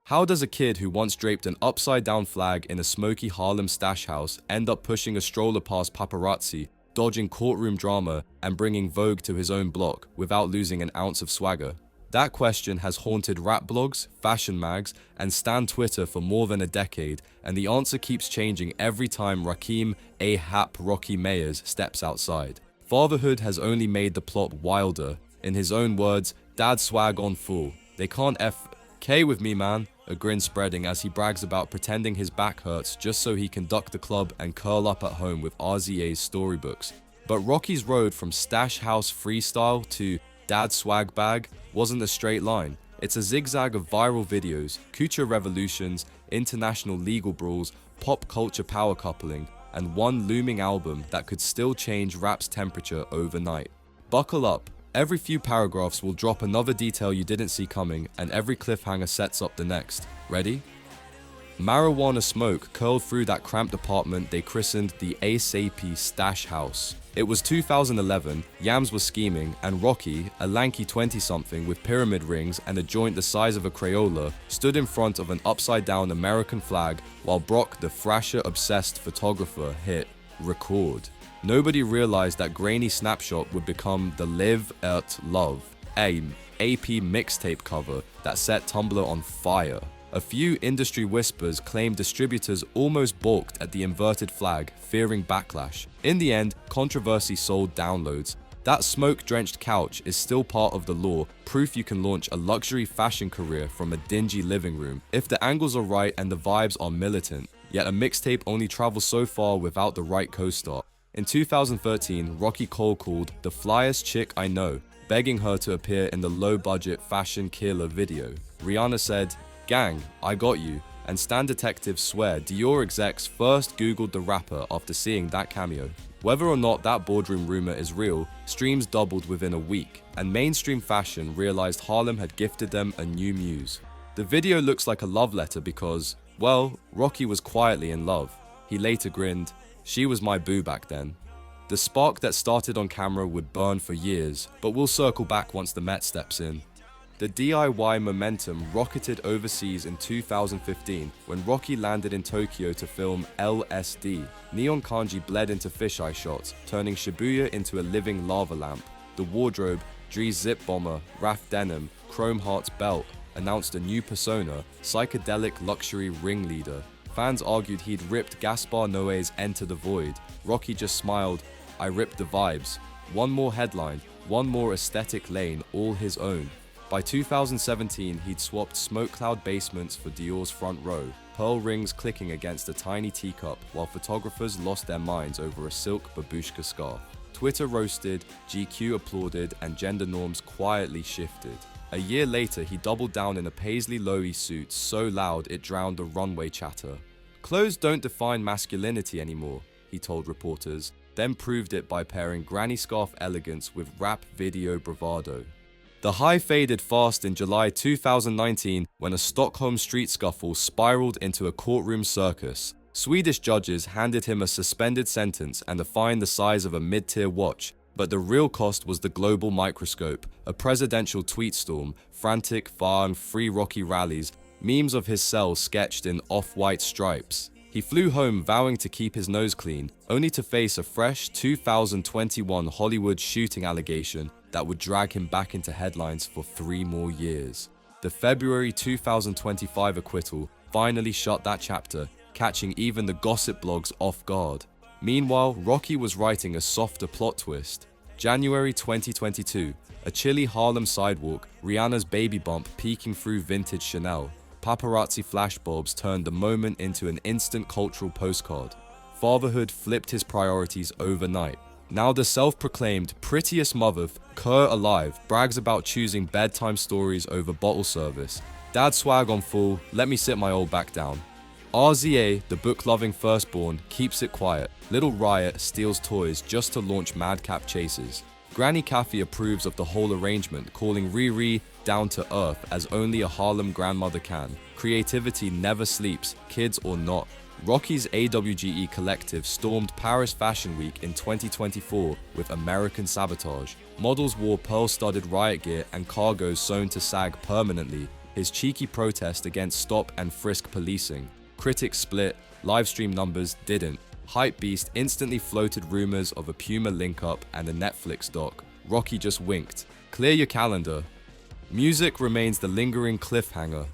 How does a kid who once draped an upside-down flag in a smoky Harlem stash house end up pushing a stroller past paparazzi, dodging courtroom drama, and bringing Vogue to his own block without losing an ounce of swagger? That question has haunted rap blogs, fashion mags, and stan Twitter for more than a decade, and the answer keeps changing every time Rakim A-Hap Rocky Mayers steps outside. Fatherhood has only made the plot wilder. In his own words, dad swag on full. They can't K with me, man, a grin spreading as he brags about pretending his back hurts just so he can duck the club and curl up at home with RZA's storybooks. But Rocky's road from stash house freestyle to dad swag bag wasn't a straight line. It's a zigzag of viral videos, couture revolutions, international legal brawls, pop culture power coupling, and one looming album that could still change rap's temperature overnight. Buckle up. Every few paragraphs will drop another detail you didn't see coming, and every cliffhanger sets up the next. Ready? Marijuana smoke curled through that cramped apartment they christened the ASAP Stash House. It was 2011, Yams was scheming, and Rocky, a lanky 20-something with pyramid rings and a joint the size of a Crayola, stood in front of an upside-down American flag while Brock, the Thrasher-obsessed photographer, hit record. Nobody realized that grainy snapshot would become the Live at Love, an AP mixtape cover that set Tumblr on fire. A few industry whispers claim distributors almost balked at the inverted flag, fearing backlash. In the end, controversy sold downloads. That smoke-drenched couch is still part of the law, proof you can launch a luxury fashion career from a dingy living room, if the angles are right and the vibes are militant. Yet a mixtape only travels so far without the right co-star. In 2013, Rocky cold called the flyest chick I know, begging her to appear in the low-budget Fashion Killer video. Rihanna said, "Gang, I got you," and stan detectives swear Dior execs first googled the rapper after seeing that cameo. Whether or not that boardroom rumor is real, streams doubled within a week, and mainstream fashion realized Harlem had gifted them a new muse. The video looks like a love letter because, well, Rocky was quietly in love. He later grinned, "She was my boo back then." The spark that started on camera would burn for years, but we'll circle back once the Met steps in. The DIY momentum rocketed overseas in 2015 when Rocky landed in Tokyo to film LSD. Neon kanji bled into fisheye shots, turning Shibuya into a living lava lamp. The wardrobe, Dre's zip bomber, Raf denim, Chrome Heart's belt, announced a new persona, psychedelic luxury ringleader. Fans argued he'd ripped Gaspar Noé's Enter the Void. Rocky just smiled, "I ripped the vibes." One more headline, one more aesthetic lane, all his own. By 2017, he'd swapped smoke cloud basements for Dior's front row, pearl rings clicking against a tiny teacup while photographers lost their minds over a silk babushka scarf. Twitter roasted, GQ applauded, and gender norms quietly shifted. A year later, he doubled down in a paisley Loewe suit so loud it drowned the runway chatter. "Clothes don't define masculinity anymore," he told reporters, then proved it by pairing granny scarf elegance with rap video bravado. The high faded fast in July 2019 when a Stockholm street scuffle spiraled into a courtroom circus. Swedish judges handed him a suspended sentence and a fine the size of a mid-tier watch, but the real cost was the global microscope, a presidential tweet storm, frantic, far and free Rocky rallies, memes of his cell sketched in off-white stripes. He flew home vowing to keep his nose clean, only to face a fresh 2021 Hollywood shooting allegation that would drag him back into headlines for 3 more years. The February 2025 acquittal finally shut that chapter, catching even the gossip blogs off guard. Meanwhile, Rocky was writing a softer plot twist. January 2022, a chilly Harlem sidewalk, Rihanna's baby bump peeking through vintage Chanel. Paparazzi flashbulbs turned the moment into an instant cultural postcard. Fatherhood flipped his priorities overnight. Now the self-proclaimed prettiest mother, Kerr alive, brags about choosing bedtime stories over bottle service. Dad swag on full, let me sit my old back down. RZA, the book-loving firstborn, keeps it quiet. Little Riot steals toys just to launch madcap chases. Granny Kathy approves of the whole arrangement, calling Riri down to earth as only a Harlem grandmother can. Creativity never sleeps, kids or not. Rocky's AWGE collective stormed Paris Fashion Week in 2024 with American sabotage. Models wore pearl-studded riot gear and cargos sewn to sag permanently. his cheeky protest against stop and frisk policing. Critics split, livestream numbers didn't. Hypebeast instantly floated rumors of a Puma link-up and a Netflix doc. Rocky just winked. Clear your calendar. Music remains the lingering cliffhanger.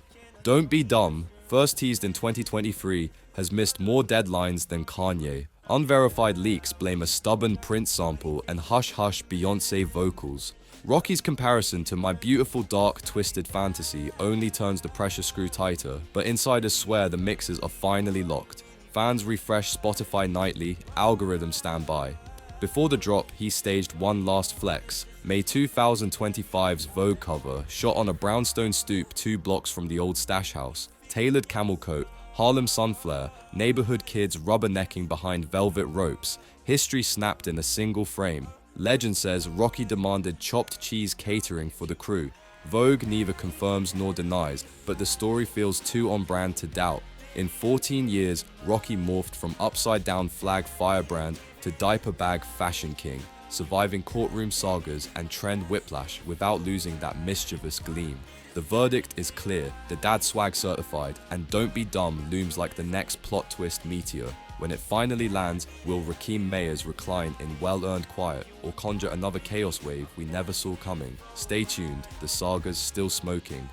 Don't Be Dumb, first teased in 2023, has missed more deadlines than Kanye. Unverified leaks blame a stubborn Prince sample and hush-hush Beyoncé vocals. Rocky's comparison to My Beautiful Dark Twisted Fantasy only turns the pressure screw tighter, but insiders swear the mixes are finally locked. Fans refresh Spotify nightly, algorithms stand by. Before the drop, he staged one last flex. May 2025's Vogue cover, shot on a brownstone stoop 2 blocks from the old stash house. Tailored camel coat, Harlem sunflare, neighborhood kids rubbernecking behind velvet ropes. History snapped in a single frame. Legend says Rocky demanded chopped cheese catering for the crew. Vogue neither confirms nor denies, but the story feels too on brand to doubt. In 14 years, Rocky morphed from upside-down flag firebrand to diaper bag fashion king, surviving courtroom sagas and trend whiplash without losing that mischievous gleam. The verdict is clear, the dad swag certified, and Don't Be Dumb looms like the next plot twist meteor. When it finally lands, will Rakeem Mayers recline in well-earned quiet or conjure another chaos wave we never saw coming? Stay tuned, the saga's still smoking.